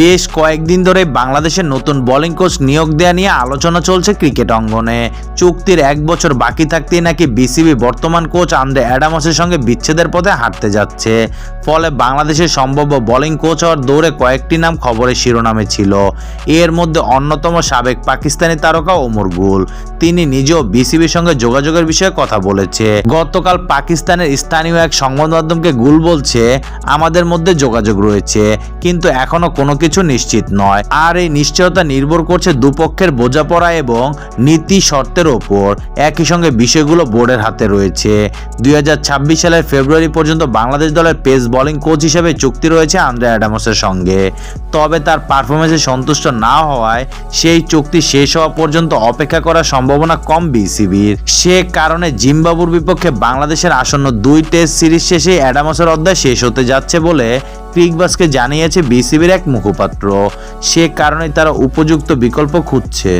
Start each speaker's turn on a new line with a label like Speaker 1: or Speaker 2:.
Speaker 1: বেশ কয়েকদিন ধরে বাংলাদেশের নতুন বোলিং কোচ নিয়োগ দেওয়া নিয়ে আলোচনা চলছে ক্রিকেট অঙ্গনে। চুক্তির 1 বছর বাকি থাকতেই নাকি বিসিবি বর্তমান কোচ আন্দ্রে অ্যাডামসের সঙ্গে বিচ্ছেদের পথে হাঁটতে যাচ্ছে। ফলে বাংলাদেশের সম্ভাব্য বোলিং কোচ হওয়ার দৌড়ে কয়েকটি নাম খবরের শিরোনামে ছিল। এর মধ্যে অন্যতম সাবেক পাকিস্তানি তারকা ওমর গুল। তিনি নিজেও বিসিবির সঙ্গে যোগাযোগের বিষয়ে কথা বলেছে। গতকাল পাকিস্তানের স্থানীয় এক সংবাদ মাধ্যমকে গুল বলছে, আমাদের মধ্যে যোগাযোগ রয়েছে, কিন্তু এখনো কোনো কিছু নিশ্চিত নয়। আর এই নিশ্চয়তা নির্ভর করছে দুপক্ষের বোঝাপড়া এবং নীতি শর্তের ওপর। একই সঙ্গে বিষয়গুলো বোর্ডের হাতে রয়েছে। 2026 সালের ফেব্রুয়ারি পর্যন্ত বাংলাদেশ দলের পেস বোলিং কোচ হিসেবে চুক্তি রয়েছে আন্দ্রে অ্যাডামসের সঙ্গে। তবে তার পারফরমেন্সে সন্তুষ্ট না হওয়ায় সেই চুক্তি শেষ হওয়া পর্যন্ত অপেক্ষা করার সম্ভাবনা কম বিসিবির। সে কারণে জিম্বাবুর বিপক্ষে বাংলাদেশের আসন্ন 2 টেস্ট সিরিজ শেষে অ্যাডামসের অধ্যায় শেষ হতে যাচ্ছে বলে ক্রিকবাজকে জানিয়েছে বিসিবির এক মুখপাত্র। সে কারণে তারা উপযুক্ত বিকল্প খুঁজছে।